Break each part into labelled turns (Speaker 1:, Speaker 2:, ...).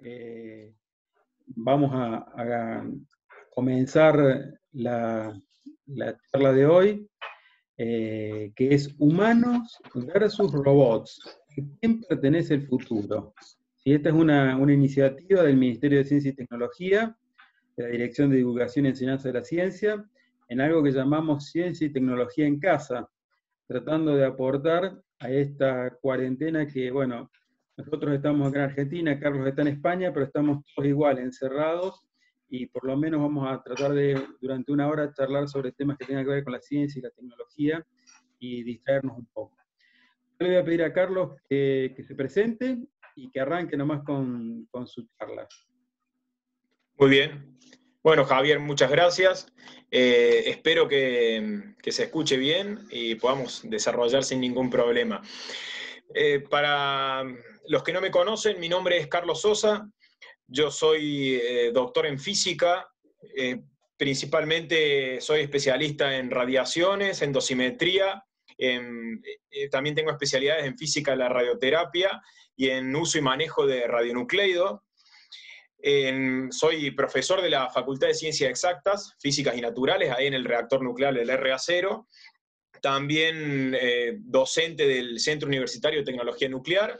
Speaker 1: Eh, Vamos a comenzar la charla de hoy, que es Humanos versus Robots. ¿A quién pertenece el futuro? Sí, esta es una iniciativa del Ministerio de Ciencia y Tecnología, de la Dirección de Divulgación y Enseñanza de la Ciencia, en algo que llamamos Ciencia y Tecnología en Casa, tratando de aportar a esta cuarentena que, bueno, nosotros estamos acá en Argentina, Carlos está en España, pero estamos todos igual, encerrados, y por lo menos vamos a tratar de, durante una hora, charlar sobre temas que tengan que ver con la ciencia y la tecnología, y distraernos un poco. Yo le voy a pedir a Carlos que se presente y que arranque nomás con su charla.
Speaker 2: Muy bien. Bueno, Javier, muchas gracias. Espero que se escuche bien y podamos desarrollar sin ningún problema. Para los que no me conocen, mi nombre es Carlos Sosa. Yo soy doctor en física. Principalmente soy especialista en radiaciones, en dosimetría. También tengo especialidades en física de la radioterapia y en uso y manejo de radionucleidos. Soy profesor de la Facultad de Ciencias Exactas, Físicas y Naturales, ahí en el reactor nuclear del RA0. También docente del Centro Universitario de Tecnología Nuclear.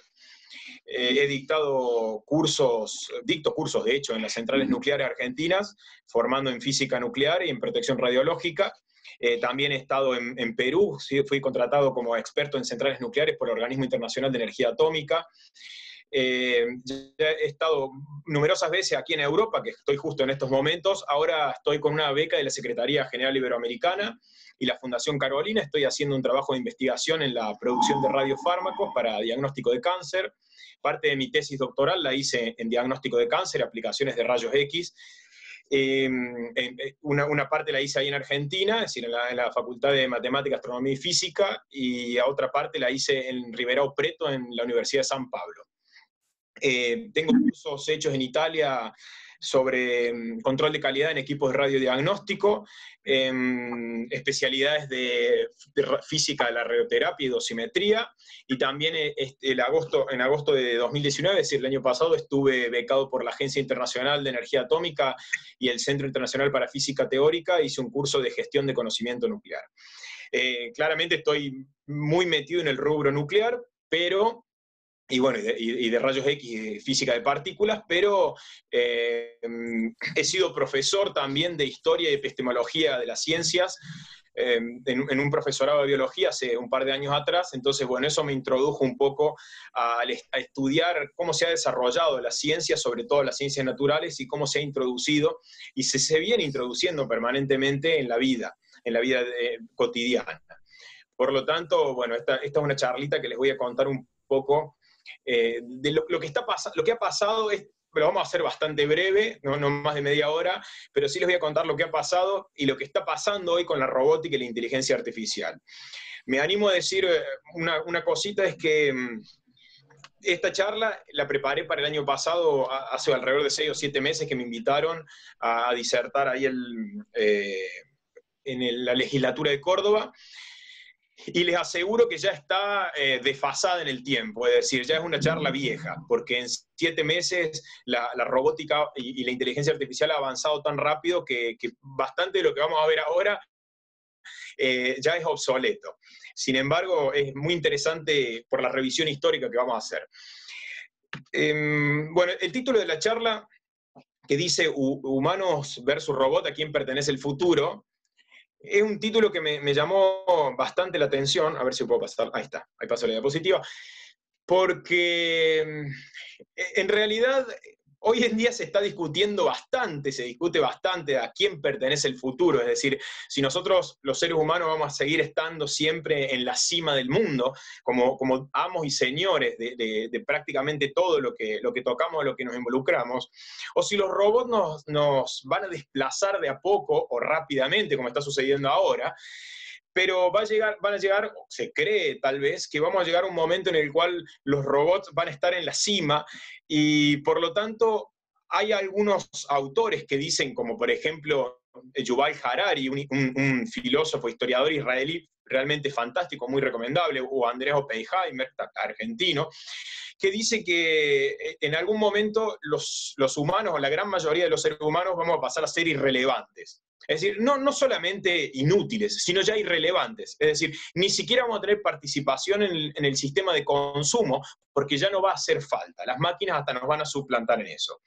Speaker 2: He dicto cursos, de hecho, en las centrales nucleares argentinas, formando en física nuclear y en protección radiológica. También he estado en Perú, ¿sí? Fui contratado como experto en centrales nucleares por el Organismo Internacional de Energía Atómica. Ya he estado numerosas veces aquí en Europa, que estoy justo en estos momentos. Ahora estoy con una beca de la Secretaría General Iberoamericana y la Fundación Carolina. Estoy haciendo un trabajo de investigación en la producción de radiofármacos para diagnóstico de cáncer. Parte de mi tesis doctoral la hice en diagnóstico de cáncer, aplicaciones de rayos X. Una parte la hice ahí en Argentina, es decir, en la Facultad de Matemática, Astronomía y Física, y a otra parte la hice en Ribeirão Preto, en la Universidad de San Pablo. Tengo cursos hechos en Italia sobre control de calidad en equipos de radiodiagnóstico, especialidades de física de la radioterapia y dosimetría, y también en agosto de 2019, es decir, el año pasado, estuve becado por la Agencia Internacional de Energía Atómica y el Centro Internacional para Física Teórica. Hice un curso de gestión de conocimiento nuclear. Claramente estoy muy metido en el rubro nuclear, pero y bueno, y de rayos X y física de partículas, pero he sido profesor también de historia y epistemología de las ciencias, en un profesorado de biología hace un par de años atrás. Entonces, bueno, eso me introdujo un poco a estudiar cómo se ha desarrollado la ciencia, sobre todo las ciencias naturales, y cómo se ha introducido y se viene introduciendo permanentemente en la vida cotidiana. Por lo tanto, bueno, esta es una charlita que les voy a contar un poco de lo que ha pasado. Lo vamos a hacer bastante breve, no más de media hora, pero sí les voy a contar lo que ha pasado y lo que está pasando hoy con la robótica y la inteligencia artificial. Me animo a decir una cosita, es que esta charla la preparé para el año pasado, hace alrededor de 6 o 7 meses que me invitaron a disertar ahí en la legislatura de Córdoba. Y les aseguro que ya está desfasada en el tiempo, es decir, ya es una charla vieja, porque en 7 meses la robótica y la inteligencia artificial ha avanzado tan rápido que bastante de lo que vamos a ver ahora ya es obsoleto. Sin embargo, es muy interesante por la revisión histórica que vamos a hacer. Bueno, el título de la charla, que dice Humanos versus Robot, ¿a quién pertenece el futuro?, es un título que me llamó bastante la atención. A ver si puedo pasar. Ahí está, ahí paso la diapositiva. Porque en realidad hoy en día se discute bastante a quién pertenece el futuro. Es decir, si nosotros los seres humanos vamos a seguir estando siempre en la cima del mundo, como amos y señores de prácticamente todo lo que tocamos, lo que nos involucramos, o si los robots nos van a desplazar de a poco o rápidamente, como está sucediendo ahora. Pero van a llegar, se cree tal vez, que vamos a llegar a un momento en el cual los robots van a estar en la cima, y por lo tanto hay algunos autores que dicen, como por ejemplo Yuval Harari, un filósofo, historiador israelí realmente fantástico, muy recomendable, o Andreas Oppenheimer, argentino, que dice que en algún momento los humanos, o la gran mayoría de los seres humanos, vamos a pasar a ser irrelevantes. Es decir, no solamente inútiles, sino ya irrelevantes. Es decir, ni siquiera vamos a tener participación en el sistema de consumo, porque ya no va a hacer falta. Las máquinas hasta nos van a suplantar en eso.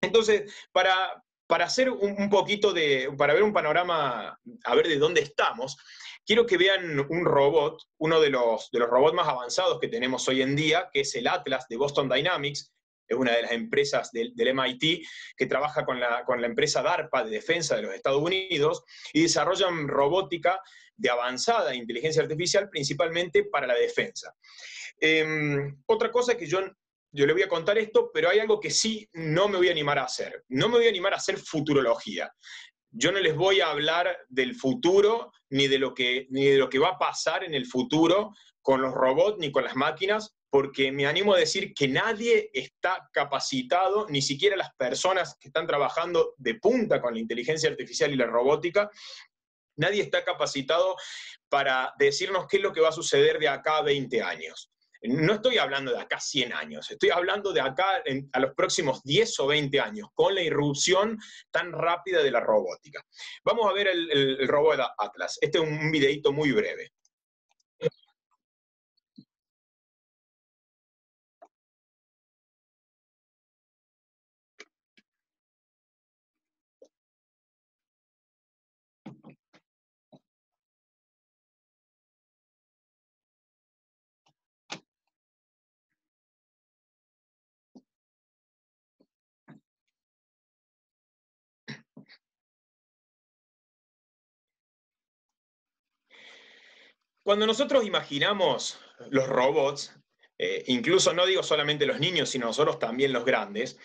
Speaker 2: Entonces, para hacer un poquito para ver un panorama, a ver de dónde estamos, quiero que vean un robot, uno de los robots más avanzados que tenemos hoy en día, que es el Atlas de Boston Dynamics. Es una de las empresas del MIT que trabaja con la empresa DARPA de defensa de los Estados Unidos y desarrollan robótica de avanzada inteligencia artificial, principalmente para la defensa. Otra cosa es que yo le voy a contar esto, pero hay algo que sí no me voy a animar a hacer. No me voy a animar a hacer futurología. Yo no les voy a hablar del futuro ni de lo que va a pasar en el futuro con los robots ni con las máquinas, porque me animo a decir que nadie está capacitado, ni siquiera las personas que están trabajando de punta con la inteligencia artificial y la robótica, nadie está capacitado para decirnos qué es lo que va a suceder de acá a 20 años. No estoy hablando de acá 100 años, estoy hablando de acá a los próximos 10 o 20 años, con la irrupción tan rápida de la robótica. Vamos a ver el robot Atlas. Este es un videito muy breve. Cuando nosotros imaginamos los robots, incluso no digo solamente los niños, sino nosotros también los grandes,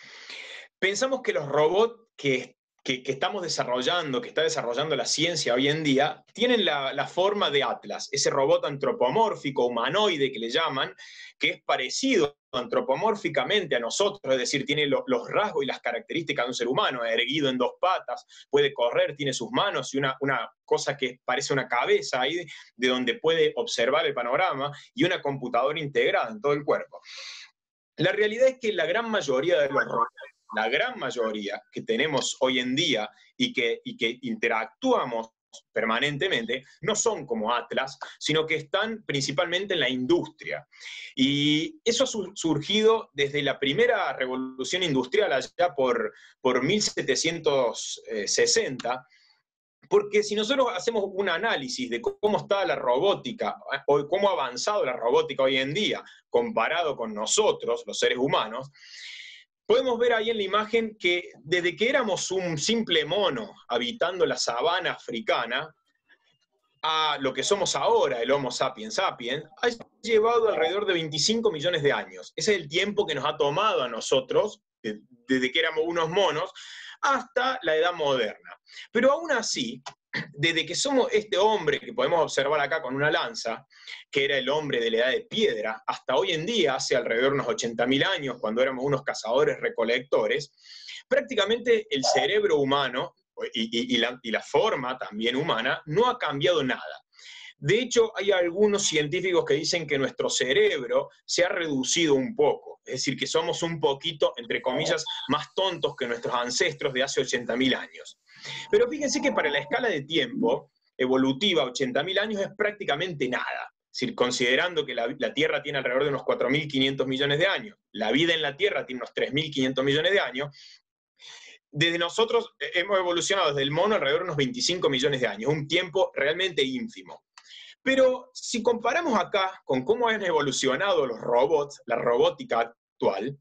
Speaker 2: pensamos que los robots que estamos desarrollando, que está desarrollando la ciencia hoy en día, tienen la forma de Atlas, ese robot antropomórfico, humanoide que le llaman, que es parecido antropomórficamente a nosotros, es decir, tiene los rasgos y las características de un ser humano, erguido en dos patas, puede correr, tiene sus manos y una cosa que parece una cabeza ahí, de donde puede observar el panorama, y una computadora integrada en todo el cuerpo. La realidad es que la gran mayoría de los robots, la gran mayoría que tenemos hoy en día y que interactuamos permanentemente, no son como Atlas, sino que están principalmente en la industria. Y eso ha surgido desde la primera revolución industrial, allá por 1760, porque si nosotros hacemos un análisis de cómo está la robótica, o cómo ha avanzado la robótica hoy en día, comparado con nosotros, los seres humanos, podemos ver ahí en la imagen que desde que éramos un simple mono habitando la sabana africana, a lo que somos ahora, el Homo sapiens sapiens, ha llevado alrededor de 25 millones de años. Ese es el tiempo que nos ha tomado a nosotros, desde que éramos unos monos, hasta la edad moderna. Pero aún así, desde que somos este hombre que podemos observar acá con una lanza, que era el hombre de la edad de piedra, hasta hoy en día, hace alrededor de unos 80.000 años, cuando éramos unos cazadores-recolectores, prácticamente el cerebro humano y la forma también humana no ha cambiado nada. De hecho, hay algunos científicos que dicen que nuestro cerebro se ha reducido un poco, es decir, que somos un poquito, entre comillas, más tontos que nuestros ancestros de hace 80.000 años. Pero fíjense que para la escala de tiempo evolutiva, 80.000 años es prácticamente nada. Es decir, considerando que la Tierra tiene alrededor de unos 4.500 millones de años, la vida en la Tierra tiene unos 3.500 millones de años, desde nosotros hemos evolucionado desde el mono alrededor de unos 25 millones de años, un tiempo realmente ínfimo. Pero si comparamos acá con cómo han evolucionado los robots, la robótica actual,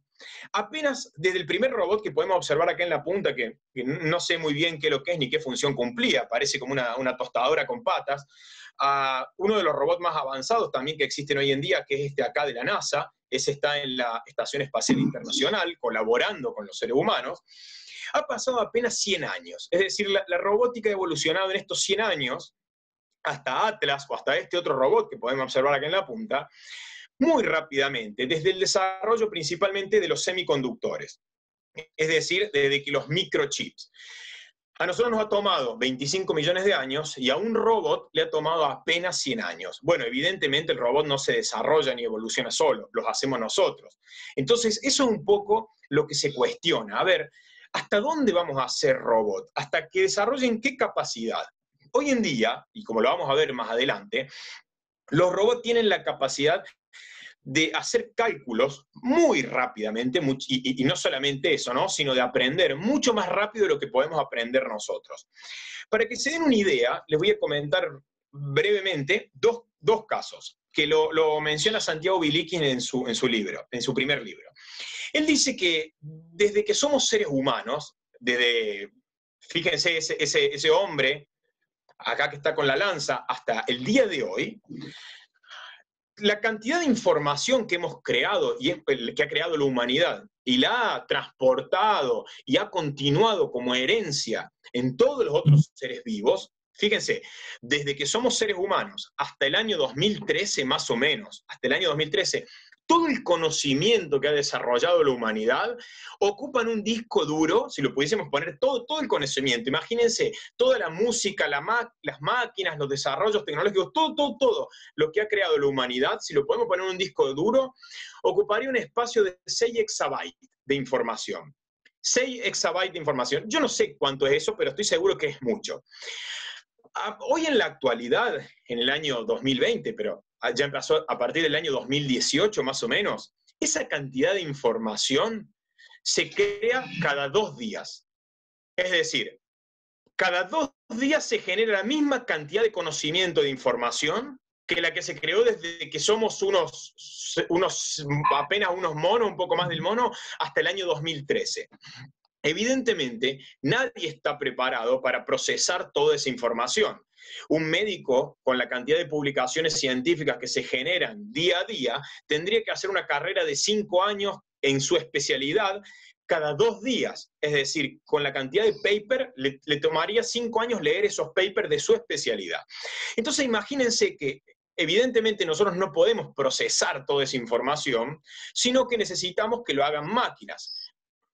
Speaker 2: apenas desde el primer robot que podemos observar acá en la punta, que no sé muy bien qué es lo que es ni qué función cumplía, parece como una tostadora con patas, a uno de los robots más avanzados también que existen hoy en día, que es este acá de la NASA, ese está en la Estación Espacial Internacional, colaborando con los seres humanos, ha pasado apenas 100 años. Es decir, la robótica ha evolucionado en estos 100 años, hasta Atlas o hasta este otro robot que podemos observar acá en la punta, muy rápidamente, desde el desarrollo principalmente de los semiconductores, es decir, desde que los microchips. A nosotros nos ha tomado 25 millones de años y a un robot le ha tomado apenas 100 años. Bueno, evidentemente el robot no se desarrolla ni evoluciona solo, los hacemos nosotros. Entonces, eso es un poco lo que se cuestiona. A ver, ¿hasta dónde vamos a hacer robot? ¿Hasta que desarrollen qué capacidad? Hoy en día, y como lo vamos a ver más adelante, los robots tienen la capacidad de hacer cálculos muy rápidamente, y no solamente eso, ¿no? Sino de aprender mucho más rápido de lo que podemos aprender nosotros. Para que se den una idea, les voy a comentar brevemente dos casos, que lo menciona Santiago Bilikin en su libro, en su primer libro. Él dice que desde que somos seres humanos, fíjense ese hombre acá que está con la lanza, hasta el día de hoy, la cantidad de información que hemos creado y que ha creado la humanidad y la ha transportado y ha continuado como herencia en todos los otros seres vivos, fíjense, desde que somos seres humanos hasta el año 2013 más o menos, hasta el año 2013, todo el conocimiento que ha desarrollado la humanidad ocupa en un disco duro, si lo pudiésemos poner, todo el conocimiento. Imagínense, toda la música, las máquinas, los desarrollos tecnológicos, todo lo que ha creado la humanidad, si lo podemos poner en un disco duro, ocuparía un espacio de 6 exabytes de información. 6 exabytes de información. Yo no sé cuánto es eso, pero estoy seguro que es mucho. Hoy en la actualidad, en el año 2020, pero ya empezó a partir del año 2018 más o menos, esa cantidad de información se crea cada 2 días. Es decir, cada 2 días se genera la misma cantidad de conocimiento de información que la que se creó desde que somos apenas unos monos, un poco más del mono, hasta el año 2013. Evidentemente, nadie está preparado para procesar toda esa información. Un médico, con la cantidad de publicaciones científicas que se generan día a día, tendría que hacer una carrera de 5 años en su especialidad cada 2 días. Es decir, con la cantidad de paper, le tomaría 5 años leer esos papers de su especialidad. Entonces, imagínense que evidentemente nosotros no podemos procesar toda esa información, sino que necesitamos que lo hagan máquinas,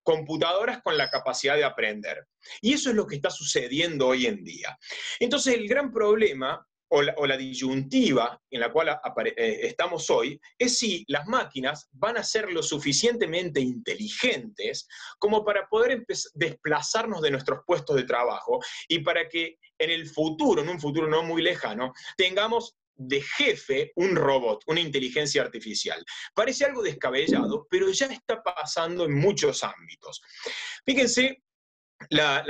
Speaker 2: computadoras con la capacidad de aprender. Y eso es lo que está sucediendo hoy en día. Entonces, el gran problema, o la disyuntiva en la cual estamos hoy, es si las máquinas van a ser lo suficientemente inteligentes como para poder desplazarnos de nuestros puestos de trabajo y para que en el futuro, en un futuro no muy lejano, tengamos de jefe un robot, una inteligencia artificial. Parece algo descabellado, pero ya está pasando en muchos ámbitos. Fíjense las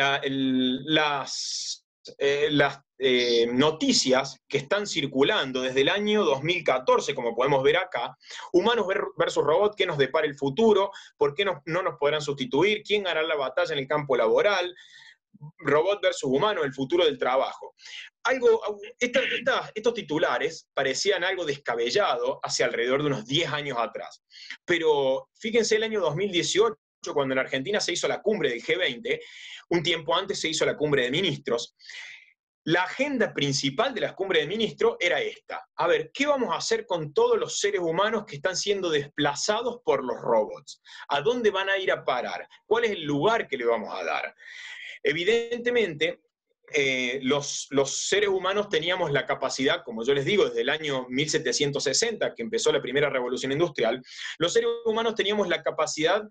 Speaker 2: noticias que están circulando desde el año 2014, como podemos ver acá, humanos versus robots, ¿qué nos depara el futuro? ¿Por qué no nos podrán sustituir? ¿Quién ganará la batalla en el campo laboral? Robot versus humano, el futuro del trabajo. Estos titulares parecían algo descabellado hace alrededor de unos 10 años atrás. Pero fíjense el año 2018, cuando en Argentina se hizo la cumbre del G20, un tiempo antes se hizo la cumbre de ministros. La agenda principal de la cumbre de ministros era esta. A ver, ¿qué vamos a hacer con todos los seres humanos que están siendo desplazados por los robots? ¿A dónde van a ir a parar? ¿Cuál es el lugar que le vamos a dar? Evidentemente, los seres humanos teníamos la capacidad, como yo les digo, desde el año 1760, que empezó la primera revolución industrial, los seres humanos teníamos la capacidad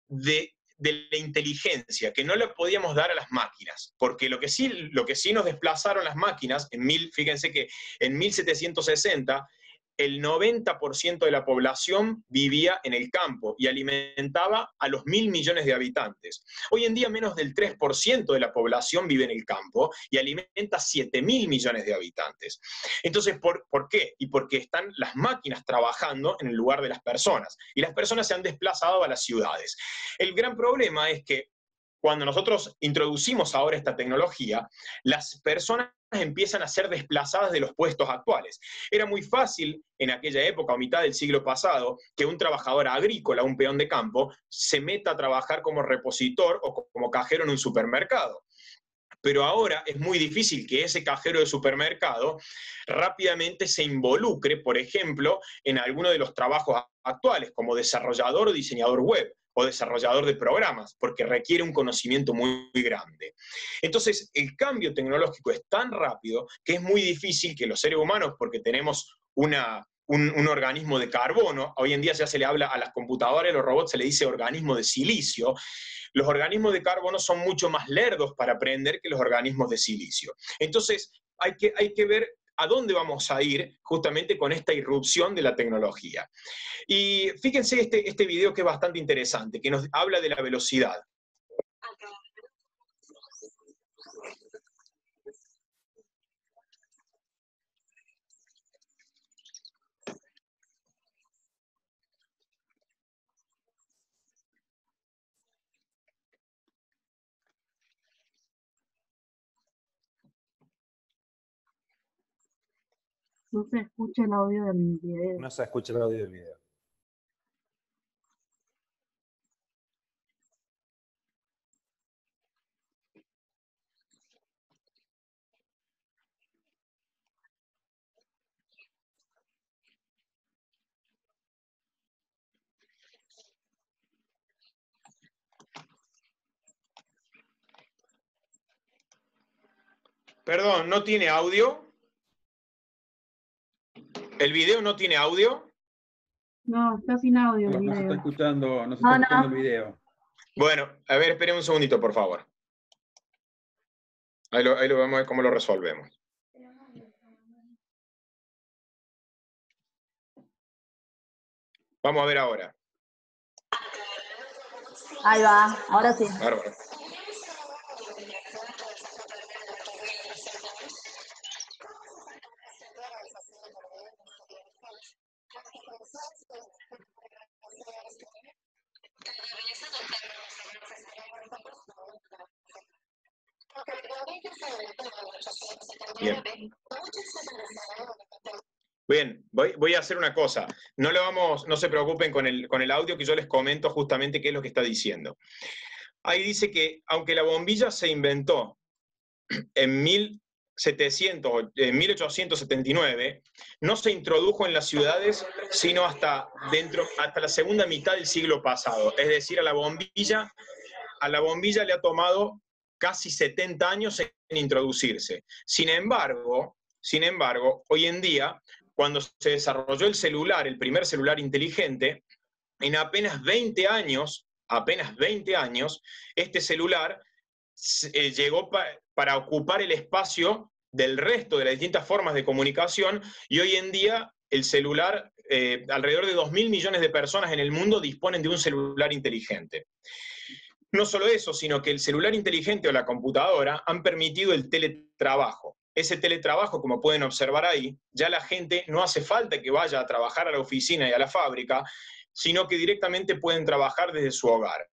Speaker 2: de la inteligencia, que no le podíamos dar a las máquinas, porque lo que sí nos desplazaron las máquinas, fíjense que en 1760, el 90% de la población vivía en el campo y alimentaba a los 1.000 millones de habitantes. Hoy en día menos del 3% de la población vive en el campo y alimenta 7.000 millones de habitantes. Entonces, ¿por qué? Y porque están las máquinas trabajando en el lugar de las personas, y las personas se han desplazado a las ciudades. El gran problema es que cuando nosotros introducimos ahora esta tecnología, las personas empiezan a ser desplazadas de los puestos actuales. Era muy fácil en aquella época, a mitad del siglo pasado, que un trabajador agrícola, un peón de campo, se meta a trabajar como repositor o como cajero en un supermercado. Pero ahora es muy difícil que ese cajero de supermercado rápidamente se involucre, por ejemplo, en alguno de los trabajos actuales, como desarrollador o diseñador web. o desarrollador de programas, porque requiere un conocimiento muy grande. Entonces, el cambio tecnológico es tan rápido que es muy difícil que los seres humanos, porque tenemos un organismo de carbono, hoy en día ya se le habla a las computadoras y a los robots, se le dice organismo de silicio. Los organismos de carbono son mucho más lerdos para aprender que los organismos de silicio. Entonces, hay que ver a dónde vamos a ir justamente con esta irrupción de la tecnología. Y fíjense este video que es bastante interesante, que nos habla de la velocidad.
Speaker 3: No se escucha el audio del video.
Speaker 4: No se escucha el audio del video.
Speaker 2: Perdón, ¿no tiene audio? ¿El video no tiene audio?
Speaker 3: No, está sin audio el
Speaker 1: No se está
Speaker 3: video.
Speaker 1: escuchando, no se está escuchando el video.
Speaker 2: Bueno, a ver, esperen un segundito, por favor. Ahí lo vamos a ver cómo lo resolvemos. Vamos a ver ahora.
Speaker 5: Ahí va, ahora sí.
Speaker 2: Bárbaro. Bien. Bien, voy a hacer una cosa. No se preocupen con el audio, que yo les comento justamente qué es lo que está diciendo. Ahí dice que aunque la bombilla se inventó en 1879, no se introdujo en las ciudades sino hasta la segunda mitad del siglo pasado. Es decir, a la bombilla le ha tomado casi 70 años en introducirse. Sin embargo, hoy en día, cuando se desarrolló el celular, el primer celular inteligente, en apenas 20 años, este celular llegó para ocupar el espacio del resto de las distintas formas de comunicación, y hoy en día el celular, alrededor de 2.000 millones de personas en el mundo disponen de un celular inteligente. No solo eso, sino que el celular inteligente o la computadora han permitido el teletrabajo. Ese teletrabajo, como pueden observar ahí, ya la gente no hace falta que vaya a trabajar a la oficina y a la fábrica, sino que directamente pueden trabajar desde su hogar.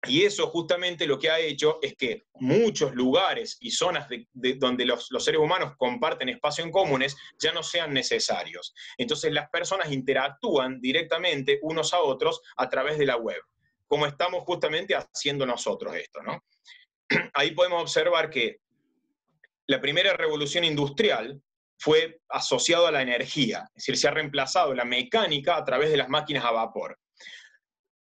Speaker 2: Y eso justamente lo que ha hecho es que muchos lugares y zonas donde los seres humanos comparten espacio en comunes ya no sean necesarios. Entonces las personas interactúan directamente unos a otros a través de la web, como estamos justamente haciendo nosotros esto, ¿no? Ahí podemos observar que la primera revolución industrial fue asociada a la energía, es decir, se ha reemplazado la mecánica a través de las máquinas a vapor.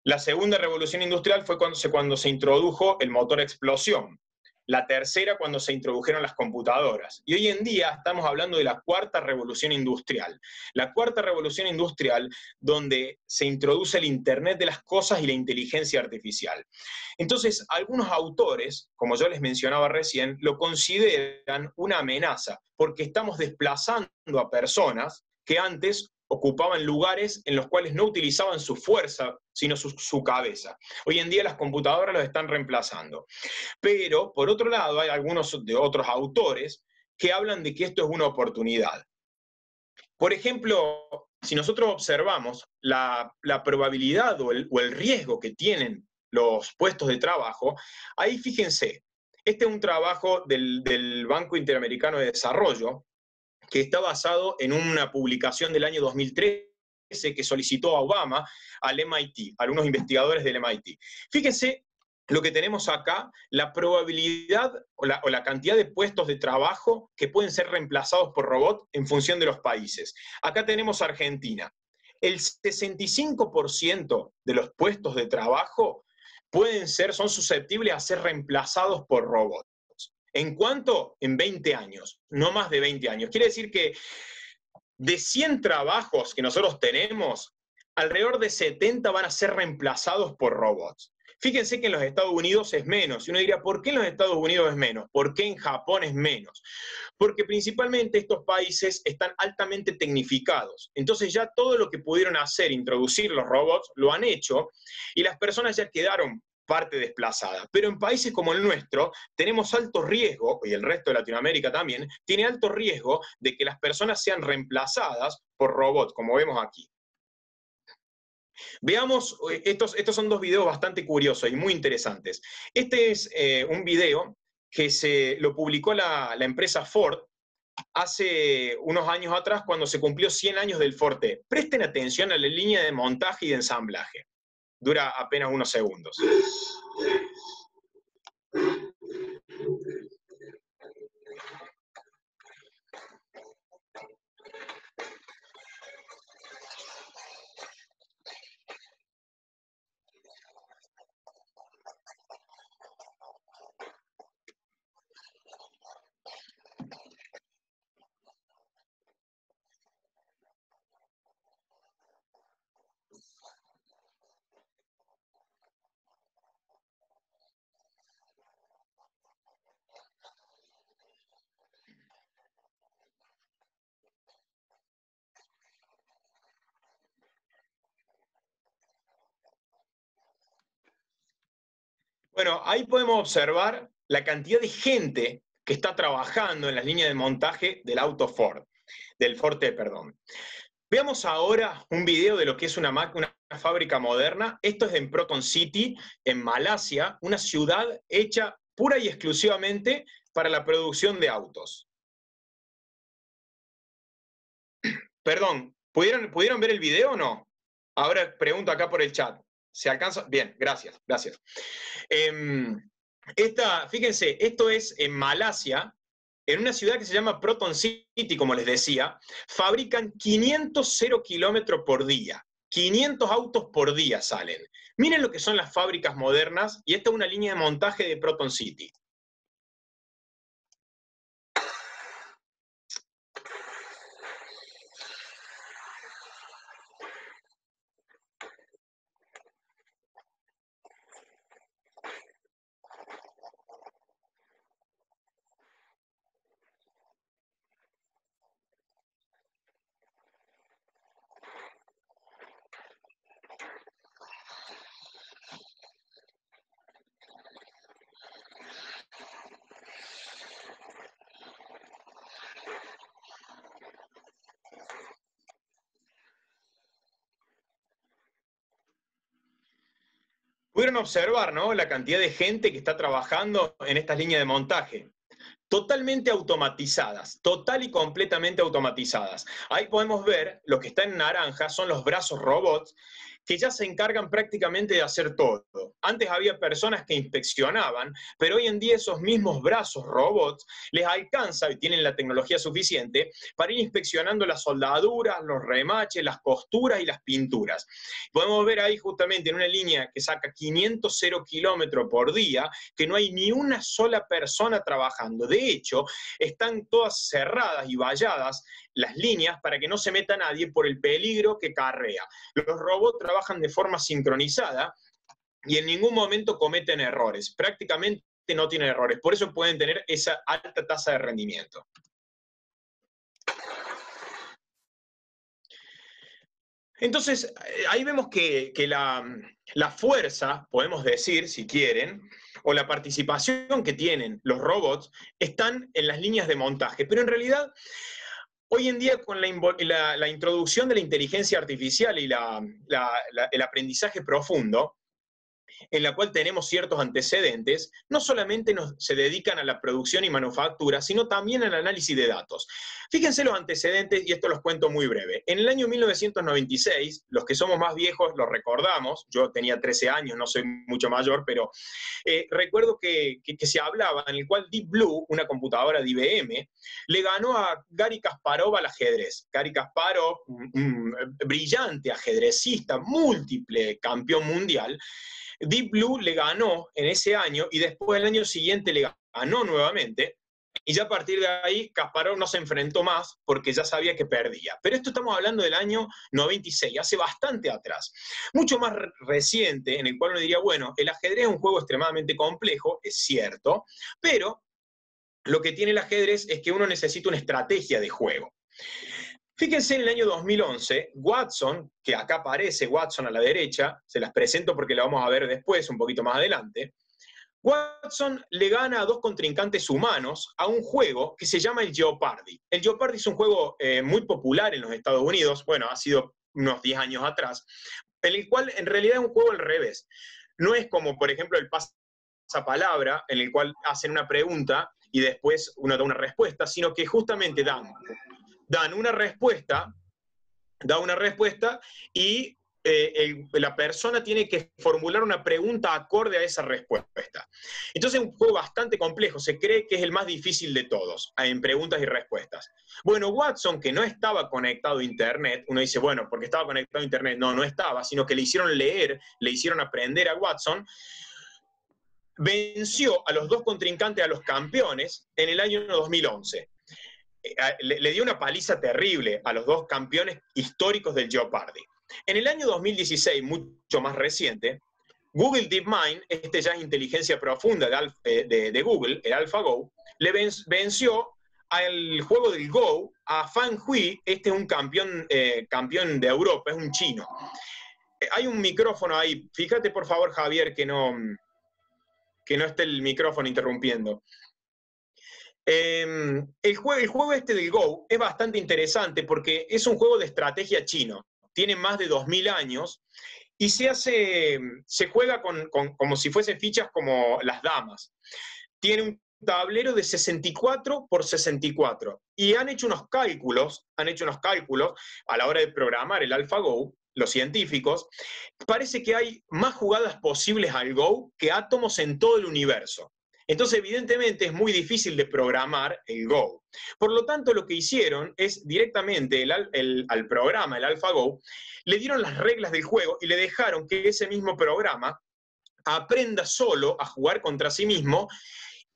Speaker 2: La segunda revolución industrial fue cuando se introdujo el motor a explosión. La tercera, cuando se introdujeron las computadoras. Y hoy en día estamos hablando de la cuarta revolución industrial. La cuarta revolución industrial, donde se introduce el Internet de las cosas y la inteligencia artificial. Entonces, algunos autores, como yo les mencionaba recién, lo consideran una amenaza, porque estamos desplazando a personas que antes ocupaban lugares en los cuales no utilizaban su fuerza, sino su cabeza. Hoy en día las computadoras los están reemplazando. Pero, por otro lado, hay algunos de otros autores que hablan de que esto es una oportunidad. Por ejemplo, si nosotros observamos la probabilidad o el riesgo que tienen los puestos de trabajo, ahí fíjense, este es un trabajo del Banco Interamericano de Desarrollo, que está basado en una publicación del año 2013 que solicitó a Obama al MIT, a algunos investigadores del MIT. Fíjense lo que tenemos acá, la probabilidad o la cantidad de puestos de trabajo que pueden ser reemplazados por robots en función de los países. Acá tenemos Argentina. el 65% de los puestos de trabajo son susceptibles a ser reemplazados por robots. ¿En cuánto? En 20 años, no más de 20 años. Quiere decir que de 100 trabajos que nosotros tenemos, alrededor de 70 van a ser reemplazados por robots. Fíjense que en los Estados Unidos es menos. Y uno diría, ¿por qué en los Estados Unidos es menos? ¿Por qué en Japón es menos? Porque principalmente estos países están altamente tecnificados. Entonces ya todo lo que pudieron hacer, introducir los robots, lo han hecho, y las personas ya quedaron parte desplazada. Pero en países como el nuestro tenemos alto riesgo, y el resto de Latinoamérica también, tiene alto riesgo de que las personas sean reemplazadas por robots, como vemos aquí. Veamos, estos son dos videos bastante curiosos y muy interesantes. Este es un video que lo publicó la empresa Ford hace unos años atrás, cuando se cumplió 100 años del Ford T. Presten atención a la línea de montaje y de ensamblaje. Dura apenas unos segundos. Bueno, ahí podemos observar la cantidad de gente que está trabajando en las líneas de montaje del auto Ford, del Ford T, perdón. Veamos ahora un video de lo que es una fábrica moderna. Esto es en Proton City, en Malasia, una ciudad hecha pura y exclusivamente para la producción de autos. Perdón, ¿pudieron ver el video o no? Ahora pregunto acá por el chat. ¿Se alcanza? Bien, gracias, gracias. Fíjense, esto es en Malasia, en una ciudad que se llama Proton City, como les decía. Fabrican 500 kilómetros por día. 500 autos por día salen. Miren lo que son las fábricas modernas, y esta es una línea de montaje de Proton City. Pudieron observar, ¿no?, la cantidad de gente que está trabajando en estas líneas de montaje. Totalmente automatizadas, total y completamente automatizadas. Ahí podemos ver, lo que está en naranja son los brazos robots, que ya se encargan prácticamente de hacer todo. Antes había personas que inspeccionaban, pero hoy en día esos mismos brazos robots les alcanza, y tienen la tecnología suficiente, para ir inspeccionando las soldaduras, los remaches, las costuras y las pinturas. Podemos ver ahí justamente en una línea que saca 500 kilómetros por día, que no hay ni una sola persona trabajando. De hecho, están todas cerradas y valladas las líneas para que no se meta nadie por el peligro que acarrea. Los robots trabajan de forma sincronizada y en ningún momento cometen errores. Prácticamente no tienen errores. Por eso pueden tener esa alta tasa de rendimiento. Entonces, ahí vemos que la fuerza, podemos decir, si quieren, o la participación que tienen los robots, están en las líneas de montaje. Pero en realidad, hoy en día, con la introducción de la inteligencia artificial y el aprendizaje profundo, en la cual tenemos ciertos antecedentes, no solamente se dedican a la producción y manufactura, sino también al análisis de datos. Fíjense los antecedentes, y esto los cuento muy breve. En el año 1996, los que somos más viejos lo recordamos, yo tenía 13 años, no soy mucho mayor, pero recuerdo que se hablaba en el cual Deep Blue, una computadora de IBM, le ganó a Garry Kasparov al ajedrez. Garry Kasparov, un brillante ajedrecista, múltiple campeón mundial. Deep Blue le ganó en ese año y después el año siguiente le ganó nuevamente. Y ya a partir de ahí, Kasparov no se enfrentó más porque ya sabía que perdía. Pero esto estamos hablando del año 96, hace bastante atrás. Mucho más reciente, en el cual uno diría, bueno, el ajedrez es un juego extremadamente complejo, es cierto, pero lo que tiene el ajedrez es que uno necesita una estrategia de juego. Fíjense en el año 2011, Watson, que acá aparece Watson a la derecha, se las presento porque la vamos a ver después, un poquito más adelante. Watson le gana a dos contrincantes humanos a un juego que se llama el Jeopardy. El Jeopardy es un juego muy popular en los Estados Unidos, bueno, ha sido unos 10 años atrás, en el cual en realidad es un juego al revés. No es como, por ejemplo, el pasapalabra, en el cual hacen una pregunta y después uno da una respuesta, sino que justamente dan una respuesta, y la persona tiene que formular una pregunta acorde a esa respuesta. Entonces es un juego bastante complejo, se cree que es el más difícil de todos, en preguntas y respuestas. Bueno, Watson, que no estaba conectado a Internet, uno dice, bueno, porque estaba conectado a Internet, no estaba, sino que le hicieron leer, le hicieron aprender a Watson, venció a los dos contrincantes, a los campeones, en el año 2011. Le dio una paliza terrible a los dos campeones históricos del Jeopardy. En el año 2016, mucho más reciente, Google DeepMind, ya es inteligencia profunda de Google, el AlphaGo, le venció al juego del Go a Fan Hui, es un campeón de Europa, es un chino. Hay un micrófono ahí, fíjate por favor Javier que no esté el micrófono interrumpiendo. El juego del Go es bastante interesante porque es un juego de estrategia chino. Tiene más de 2000 años y se juega como si fuesen fichas como las damas. Tiene un tablero de 64 por 64 y han hecho unos cálculos a la hora de programar el AlphaGo, los científicos. Parece que hay más jugadas posibles al Go que átomos en todo el universo. Entonces, evidentemente, es muy difícil de programar el Go. Por lo tanto, lo que hicieron es directamente al programa, el AlphaGo, le dieron las reglas del juego y le dejaron que ese mismo programa aprenda solo a jugar contra sí mismo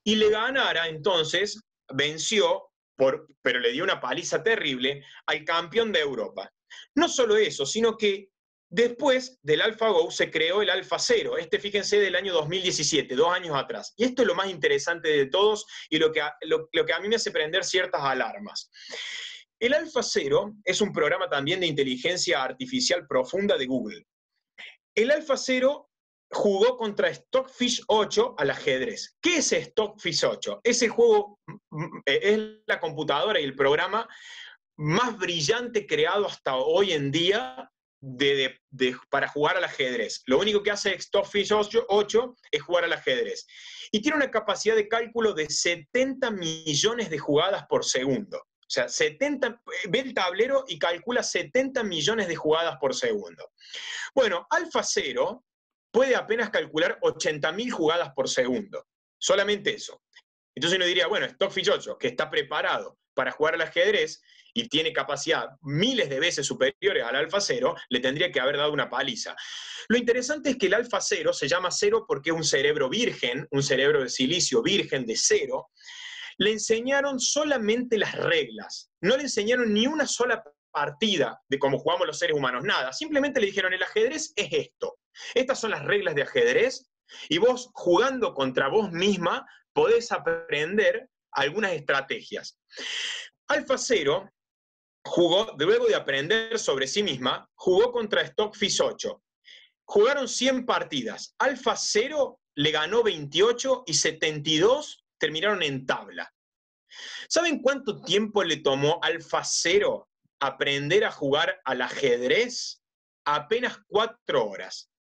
Speaker 2: y le ganara, entonces, venció, pero le dio una paliza terrible al campeón de Europa. No solo eso, sino que después del AlphaGo se creó el AlphaZero, fíjense, del año 2017, 2 años atrás. Y esto es lo más interesante de todos y lo que a mí me hace prender ciertas alarmas. El AlphaZero es un programa también de inteligencia artificial profunda de Google. El AlphaZero jugó contra Stockfish 8 al ajedrez. ¿Qué es Stockfish 8? Ese juego es la computadora y el programa más brillante creado hasta hoy en día para jugar al ajedrez. Lo único que hace Stockfish 8 es jugar al ajedrez. Y tiene una capacidad de cálculo de 70 millones de jugadas por segundo. O sea, ve el tablero y calcula 70 millones de jugadas por segundo. Bueno, AlphaZero puede apenas calcular 80.000 jugadas por segundo. Solamente eso. Entonces uno diría, bueno, Stockfish 8, que está preparado para jugar al ajedrez y tiene capacidad miles de veces superiores al AlphaZero, le tendría que haber dado una paliza. Lo interesante es que el AlphaZero se llama cero porque es un cerebro virgen, un cerebro de silicio virgen de cero. Le enseñaron solamente las reglas, no le enseñaron ni una sola partida de cómo jugamos los seres humanos, nada. Simplemente le dijeron, el ajedrez es esto. Estas son las reglas de ajedrez y vos, jugando contra vos misma, podés aprender algunas estrategias. AlphaZero jugó, luego de aprender sobre sí misma, jugó contra Stockfish 8. Jugaron 100 partidas. AlphaZero le ganó 28 y 72 terminaron en tabla. ¿Saben cuánto tiempo le tomó AlphaZero aprender a jugar al ajedrez? Apenas 4 horas.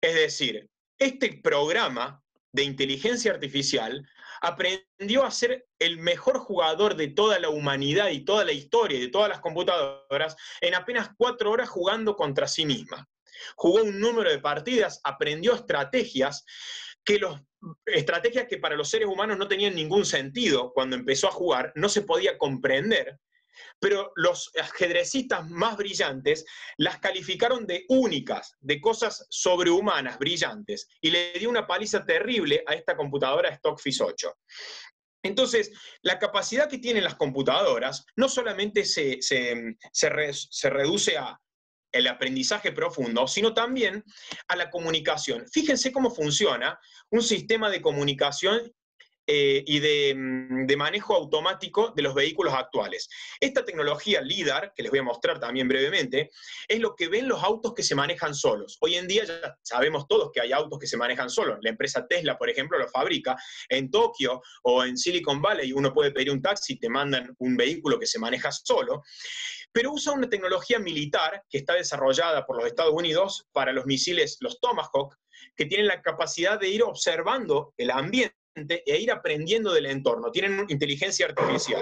Speaker 2: Es decir, Este programa de inteligencia artificial aprendió a ser el mejor jugador de toda la humanidad y toda la historia y de todas las computadoras en apenas 4 horas jugando contra sí misma. Jugó un número de partidas, aprendió estrategias que para los seres humanos no tenían ningún sentido cuando empezó a jugar, no se podía comprender, pero los ajedrecistas más brillantes las calificaron de únicas, de cosas sobrehumanas, brillantes, y le dio una paliza terrible a esta computadora Stockfish 8. Entonces, la capacidad que tienen las computadoras no solamente se reduce a el aprendizaje profundo, sino también a la comunicación. Fíjense cómo funciona un sistema de comunicación y de manejo automático de los vehículos actuales. Esta tecnología LIDAR, que les voy a mostrar también brevemente, es lo que ven los autos que se manejan solos. Hoy en día ya sabemos todos que hay autos que se manejan solos. La empresa Tesla, por ejemplo, lo fabrica. En Tokio o en Silicon Valley uno puede pedir un taxi y te mandan un vehículo que se maneja solo, pero usa una tecnología militar que está desarrollada por los Estados Unidos para los misiles, los Tomahawk, que tienen la capacidad de ir observando el ambiente e ir aprendiendo del entorno. Tienen inteligencia artificial.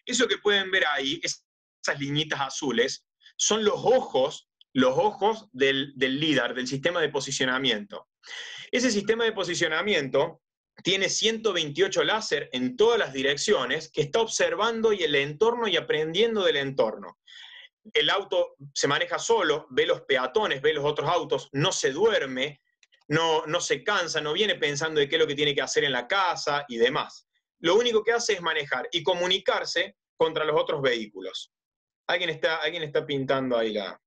Speaker 2: Eso que pueden ver ahí, esas liñitas azules, son los ojos del LIDAR, del sistema de posicionamiento. Ese sistema de posicionamiento tiene 128 láser en todas las direcciones que está observando el entorno y aprendiendo del entorno. El auto se maneja solo, ve los peatones, ve los otros autos, no se duerme, no se cansa, no viene pensando de qué es lo que tiene que hacer en la casa y demás. Lo único que hace es manejar y comunicarse contra los otros vehículos. Alguien está pintando ahí la...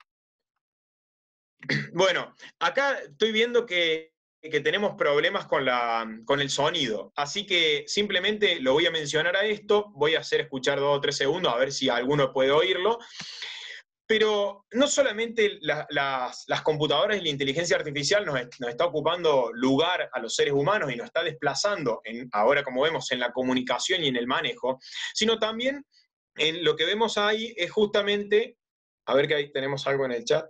Speaker 2: Bueno, acá estoy viendo que tenemos problemas con el sonido, así que simplemente lo voy a mencionar a esto, voy a hacer escuchar 2 o 3 segundos a ver si alguno puede oírlo. Pero no solamente las computadoras y la inteligencia artificial nos está ocupando lugar a los seres humanos y nos está desplazando, ahora como vemos, en la comunicación y en el manejo, sino también en lo que vemos ahí es justamente, a ver que ahí tenemos algo en el chat.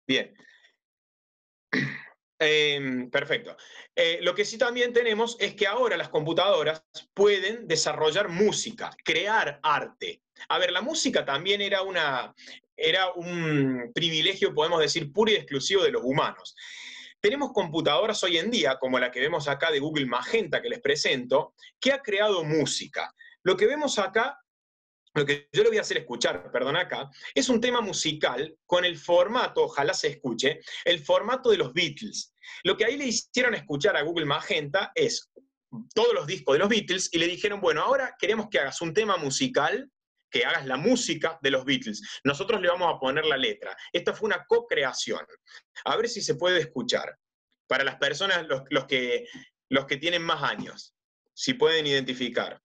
Speaker 2: Bien. Perfecto. Lo que sí también tenemos es que ahora las computadoras pueden desarrollar música, crear arte. A ver, la música también era un privilegio, podemos decir, puro y exclusivo de los humanos. Tenemos computadoras hoy en día, como la que vemos acá de Google Magenta, que les presento, que ha creado música. Lo que vemos acá, lo que yo le voy a hacer escuchar, perdón acá, es un tema musical con el formato, ojalá se escuche, el formato de los Beatles. Lo que ahí le hicieron escuchar a Google Magenta es todos los discos de los Beatles y le dijeron, bueno, ahora queremos que hagas un tema musical, que hagas la música de los Beatles. Nosotros le vamos a poner la letra. Esta fue una co-creación. A ver si se puede escuchar. Para las personas, los que tienen más años, si pueden identificar.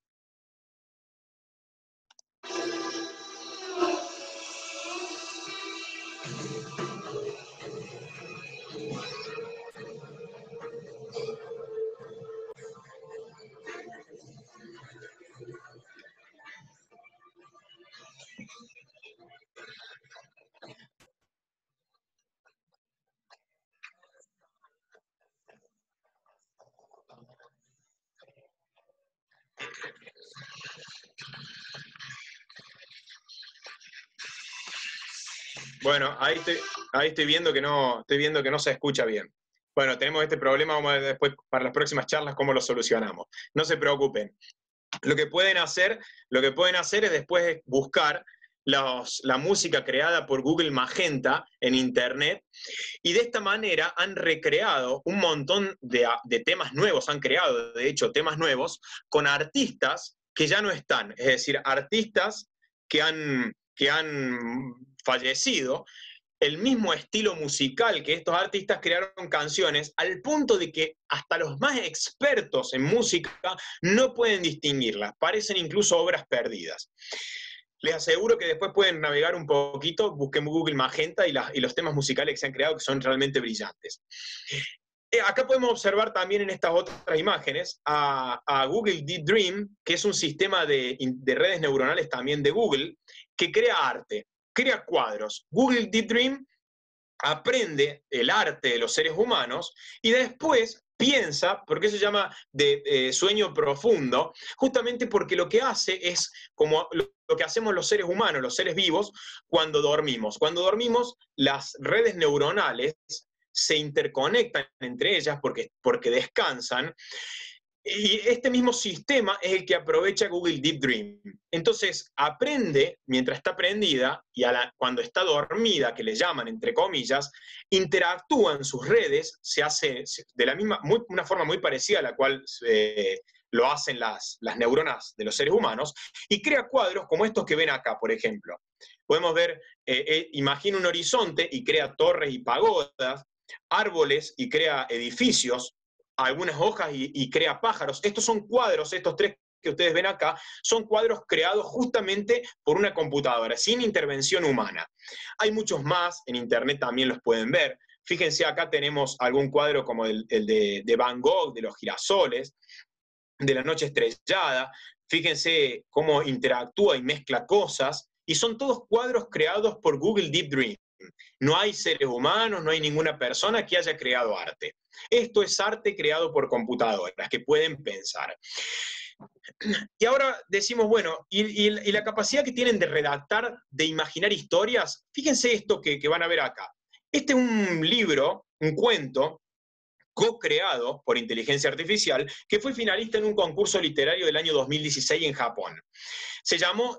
Speaker 2: Bueno, ahí estoy viendo que no se escucha bien. Bueno, tenemos este problema, vamos a ver después para las próximas charlas cómo lo solucionamos. No se preocupen. Lo que pueden hacer es después buscar la música creada por Google Magenta en Internet, y de esta manera han recreado un montón de temas nuevos, han creado, de hecho, temas nuevos con artistas que ya no están, es decir, artistas que han fallecido, el mismo estilo musical que estos artistas crearon canciones, al punto de que hasta los más expertos en música no pueden distinguirlas, parecen incluso obras perdidas. Les aseguro que después pueden navegar un poquito, busquen Google Magenta y los temas musicales que se han creado, que son realmente brillantes. Acá podemos observar también en estas otras imágenes a Google Deep Dream, que es un sistema de redes neuronales también de Google, que crea arte, crea cuadros. Google Deep Dream aprende el arte de los seres humanos y después piensa, ¿por qué se llama de sueño profundo? Justamente porque lo que hace es como lo que hacemos los seres humanos, los seres vivos, cuando dormimos. Cuando dormimos, las redes neuronales se interconectan entre ellas porque descansan, y este mismo sistema es el que aprovecha Google Deep Dream. Entonces, aprende mientras está prendida y cuando está dormida, que le llaman entre comillas, interactúan sus redes, se hace de la misma, una forma muy parecida a la cual lo hacen las neuronas de los seres humanos, y crea cuadros como estos que ven acá, por ejemplo. Podemos ver, imagina un horizonte y crea torres y pagodas, árboles y crea edificios, algunas hojas y crea pájaros. Estos son cuadros, estos tres que ustedes ven acá, son cuadros creados justamente por una computadora, sin intervención humana. Hay muchos más, en internet también los pueden ver. Fíjense, acá tenemos algún cuadro como el de Van Gogh, de los girasoles, de la noche estrellada. Fíjense cómo interactúa y mezcla cosas, y son todos cuadros creados por Google Deep Dream. No hay seres humanos, no hay ninguna persona que haya creado arte. Esto es arte creado por computadoras que pueden pensar. Y ahora decimos, bueno, y la capacidad que tienen de redactar, de imaginar historias, fíjense esto que van a ver acá. Este es un libro, un cuento, co-creado por inteligencia artificial, que fue finalista en un concurso literario del año 2016 en Japón.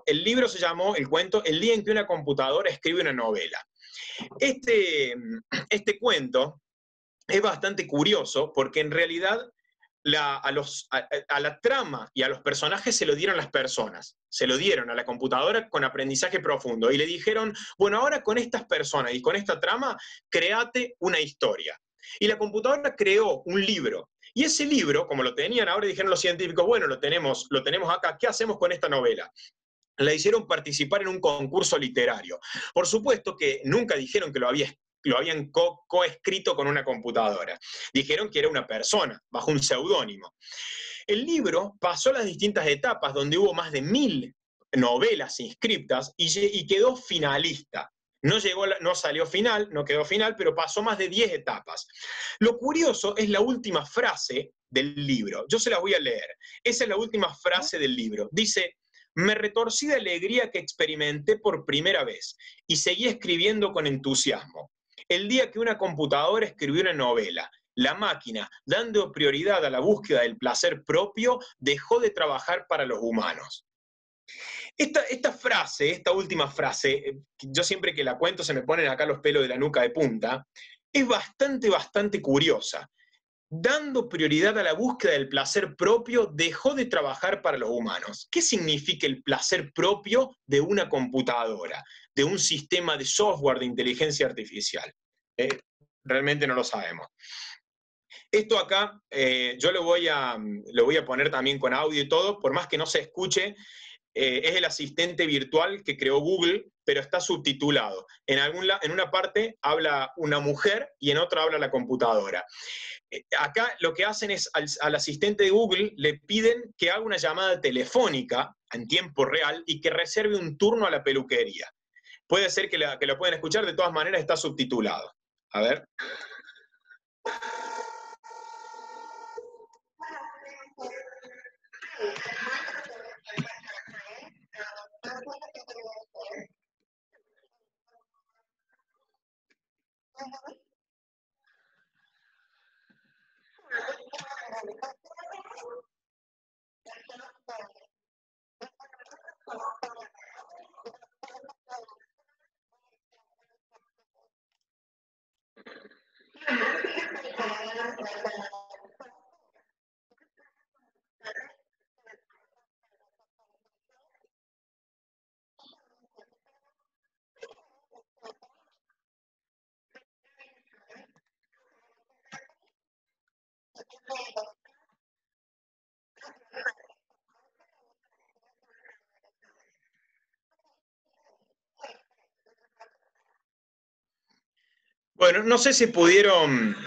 Speaker 2: El cuento, El día en que una computadora escribe una novela. Este cuento es bastante curioso porque en realidad a la trama y a los personajes se lo dieron las personas, se lo dieron a la computadora con aprendizaje profundo y le dijeron, bueno, ahora con estas personas y con esta trama, créate una historia. Y la computadora creó un libro. Y ese libro, como lo tenían ahora, dijeron los científicos, bueno, lo tenemos acá, ¿qué hacemos con esta novela? La hicieron participar en un concurso literario. Por supuesto que nunca dijeron que lo habían coescrito con una computadora. Dijeron que era una persona, bajo un seudónimo. El libro pasó las distintas etapas, donde hubo más de 1000 novelas inscriptas y quedó finalista. No salió final, no quedó final, pero pasó más de 10 etapas. Lo curioso es la última frase del libro. Yo se la voy a leer. Esa es la última frase del libro. Dice: me retorcí de alegría que experimenté por primera vez y seguí escribiendo con entusiasmo. El día que una computadora escribió una novela, la máquina, dando prioridad a la búsqueda del placer propio, dejó de trabajar para los humanos. Esta última frase, yo siempre que la cuento se me ponen acá los pelos de la nuca de punta, es bastante curiosa. Dando prioridad a la búsqueda del placer propio, dejó de trabajar para los humanos. ¿Qué significa el placer propio de una computadora, de un sistema de software de inteligencia artificial? Realmente no lo sabemos. Esto acá yo lo voy a poner también con audio y todo, por más que no se escuche. Es el asistente virtual que creó Google, pero está subtitulado. En una parte habla una mujer y en otra habla la computadora. Acá lo que hacen es al asistente de Google le piden que haga una llamada telefónica en tiempo real y que reserve un turno a la peluquería. Puede ser que lo puedan escuchar, de todas maneras está subtitulado. A ver. Bueno, no sé si pudieron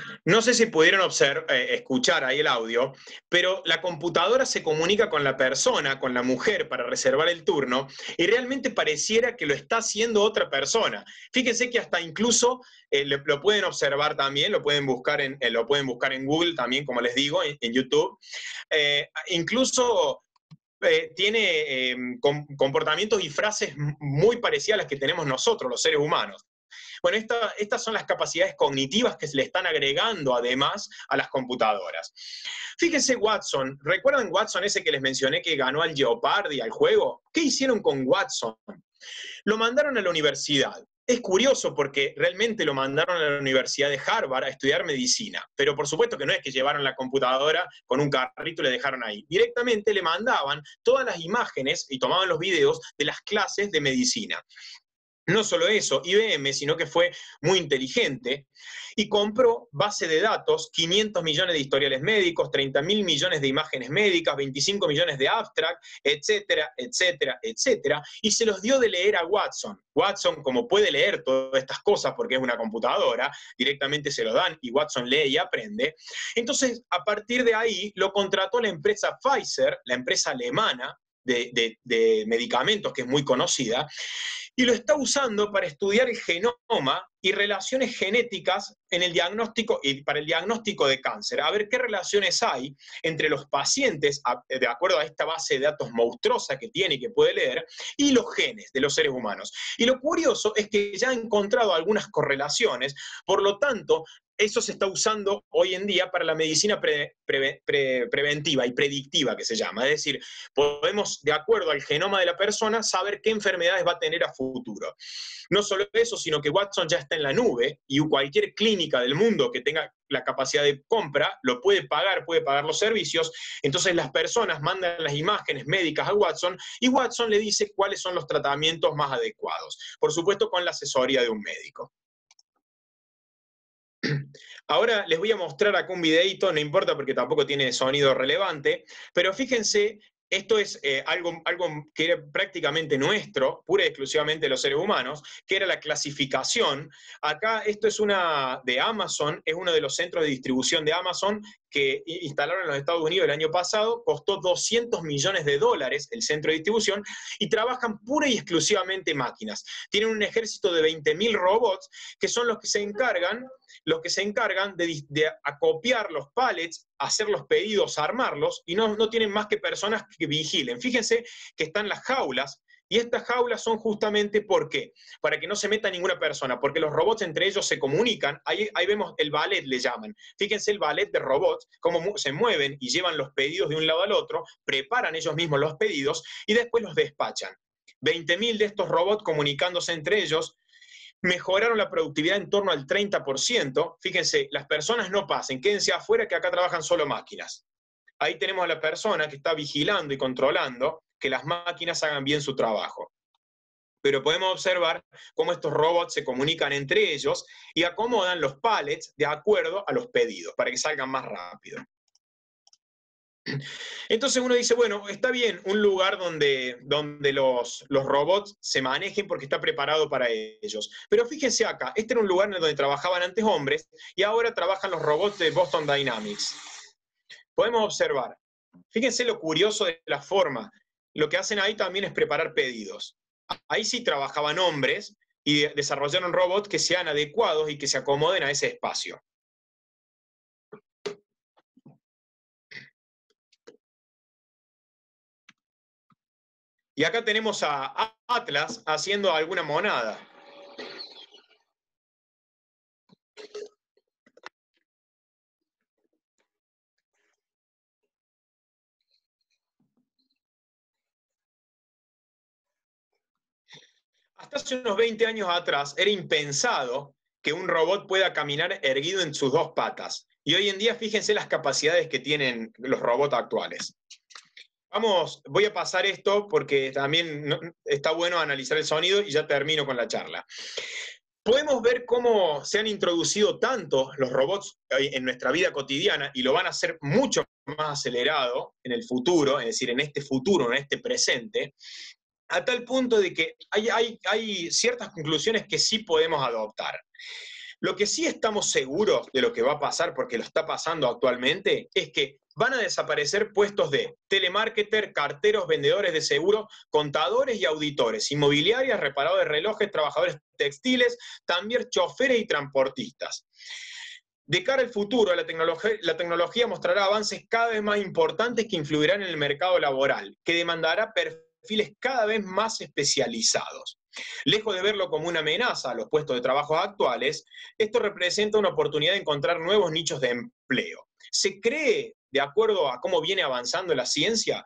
Speaker 2: escuchar ahí el audio, pero la computadora se comunica con la persona, con la mujer, para reservar el turno, y realmente pareciera que lo está haciendo otra persona. Fíjense que hasta incluso lo pueden observar también, lo pueden buscar en Google también, como les digo, en YouTube. Incluso tiene comportamientos y frases muy parecidas a las que tenemos nosotros, los seres humanos. Bueno, estas son las capacidades cognitivas que se le están agregando además a las computadoras. Fíjense Watson, ¿recuerdan Watson ese que les mencioné que ganó al Jeopardy, al juego? ¿Qué hicieron con Watson? Lo mandaron a la universidad. Es curioso porque realmente lo mandaron a la Universidad de Harvard a estudiar medicina, pero por supuesto que no es que llevaron la computadora con un carrito y le dejaron ahí. Directamente le mandaban todas las imágenes y tomaban los videos de las clases de medicina. No solo eso, IBM, sino que fue muy inteligente y compró base de datos, 500 millones de historiales médicos, 30.000 millones de imágenes médicas, 25 millones de abstract, etcétera, etcétera, etcétera, y se los dio de leer a Watson. Watson, como puede leer todas estas cosas porque es una computadora, directamente se lo dan y Watson lee y aprende. Entonces, a partir de ahí, lo contrató la empresa Pfizer, la empresa alemana de medicamentos, que es muy conocida, y lo está usando para estudiar el genoma y relaciones genéticas en el diagnóstico y para el diagnóstico de cáncer. A ver qué relaciones hay entre los pacientes, de acuerdo a esta base de datos monstruosa que tiene y que puede leer, y los genes de los seres humanos. Y lo curioso es que ya ha encontrado algunas correlaciones, por lo tanto, eso se está usando hoy en día para la medicina preventiva y predictiva, que se llama. Es decir, podemos, de acuerdo al genoma de la persona, saber qué enfermedades va a tener a futuro. No solo eso, sino que Watson ya está en la nube y cualquier clínica del mundo que tenga la capacidad de compra lo puede pagar los servicios. Entonces las personas mandan las imágenes médicas a Watson y Watson le dice cuáles son los tratamientos más adecuados. Por supuesto, con la asesoría de un médico. Ahora les voy a mostrar acá un videito, no importa porque tampoco tiene sonido relevante, pero fíjense, esto es algo que era prácticamente nuestro, pura y exclusivamente de los seres humanos, que era la clasificación. Acá esto es una de Amazon, es uno de los centros de distribución de Amazon que instalaron en los Estados Unidos el año pasado, costó $200 millones el centro de distribución, y trabajan pura y exclusivamente máquinas. Tienen un ejército de 20.000 robots que son los que se encargan de acopiar los pallets, hacer los pedidos, armarlos, y no tienen más que personas que vigilen. Fíjense que están las jaulas, y estas jaulas son justamente, ¿por qué? Para que no se meta ninguna persona, porque los robots entre ellos se comunican. Ahí vemos el ballet, le llaman. Fíjense el ballet de robots, cómo se mueven y llevan los pedidos de un lado al otro, preparan ellos mismos los pedidos y después los despachan. 20.000 de estos robots comunicándose entre ellos, mejoraron la productividad en torno al 30%. Fíjense, las personas no pasen, quédense afuera que acá trabajan solo máquinas. Ahí tenemos a la persona que está vigilando y controlando que las máquinas hagan bien su trabajo. Pero podemos observar cómo estos robots se comunican entre ellos y acomodan los pallets de acuerdo a los pedidos, para que salgan más rápido. Entonces uno dice, bueno, está bien un lugar donde los robots se manejen porque está preparado para ellos. Pero fíjense acá, este era un lugar donde trabajaban antes hombres y ahora trabajan los robots de Boston Dynamics. Podemos observar, fíjense lo curioso de la forma. Lo que hacen ahí también es preparar pedidos. Ahí sí trabajaban hombres y desarrollaron robots que sean adecuados y que se acomoden a ese espacio. Y acá tenemos a Atlas haciendo alguna monada. Hasta hace unos 20 años atrás era impensado que un robot pueda caminar erguido en sus dos patas. Y hoy en día fíjense las capacidades que tienen los robots actuales. Voy a pasar esto porque también está bueno analizar el sonido y ya termino con la charla. Podemos ver cómo se han introducido tanto los robots en nuestra vida cotidiana y lo van a hacer mucho más acelerado en el futuro, es decir, en este futuro, en este presente, a tal punto de que hay ciertas conclusiones que sí podemos adoptar. Lo que sí estamos seguros de lo que va a pasar, porque lo está pasando actualmente, es que van a desaparecer puestos de telemarketer, carteros, vendedores de seguro, contadores y auditores, inmobiliarias, reparadores de relojes, trabajadores textiles, también choferes y transportistas. De cara al futuro, la tecnología mostrará avances cada vez más importantes que influirán en el mercado laboral, que demandará perfiles cada vez más especializados. Lejos de verlo como una amenaza a los puestos de trabajo actuales, esto representa una oportunidad de encontrar nuevos nichos de empleo. Se cree, de acuerdo a cómo viene avanzando la ciencia,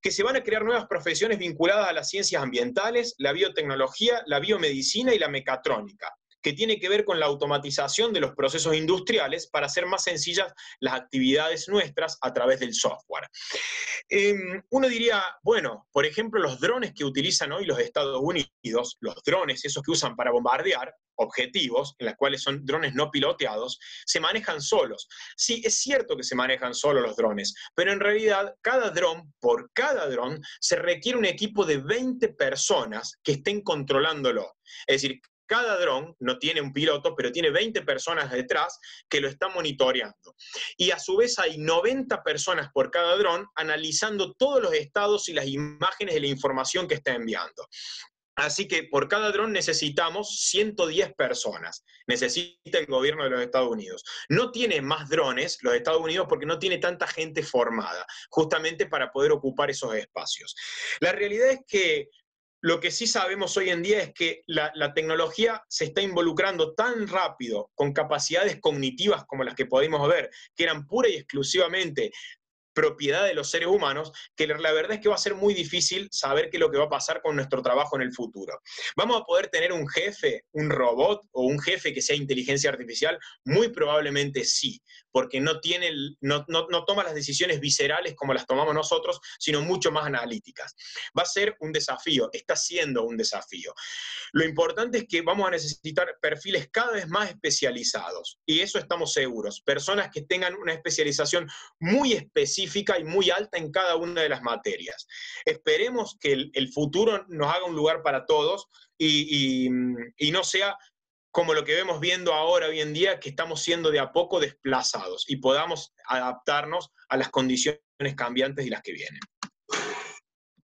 Speaker 2: que se van a crear nuevas profesiones vinculadas a las ciencias ambientales, la biotecnología, la biomedicina y la mecatrónica, que tiene que ver con la automatización de los procesos industriales para hacer más sencillas las actividades nuestras a través del software. Uno diría, bueno, por ejemplo, los drones que utilizan hoy los Estados Unidos, los drones, esos que usan para bombardear objetivos, en los cuales son drones no piloteados, se manejan solos. Sí, es cierto que se manejan solos los drones, pero en realidad por cada dron, se requiere un equipo de 20 personas que estén controlándolo. Es decir, cada dron no tiene un piloto, pero tiene 20 personas detrás que lo están monitoreando. Y a su vez hay 90 personas por cada dron analizando todos los estados y las imágenes de la información que está enviando. Así que por cada dron necesitamos 110 personas. Necesita el gobierno de los Estados Unidos. No tiene más drones los Estados Unidos porque no tiene tanta gente formada, justamente para poder ocupar esos espacios. La realidad es que lo que sí sabemos hoy en día es que la tecnología se está involucrando tan rápido con capacidades cognitivas como las que podemos ver, que eran pura y exclusivamente propiedad de los seres humanos, que la verdad es que va a ser muy difícil saber qué es lo que va a pasar con nuestro trabajo en el futuro. ¿Vamos a poder tener un jefe, un robot o un jefe que sea inteligencia artificial? Muy probablemente sí, porque no toma las decisiones viscerales como las tomamos nosotros, sino mucho más analíticas. Va a ser un desafío, está siendo un desafío. Lo importante es que vamos a necesitar perfiles cada vez más especializados, y eso estamos seguros, personas que tengan una especialización muy específica y muy alta en cada una de las materias. Esperemos que el futuro nos haga un lugar para todos y no sea como lo que vemos viendo ahora, hoy en día, que estamos siendo de a poco desplazados y podamos adaptarnos a las condiciones cambiantes y las que vienen.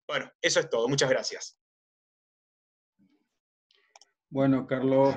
Speaker 2: Bueno, eso es todo. Muchas gracias.
Speaker 1: Bueno, Carlos,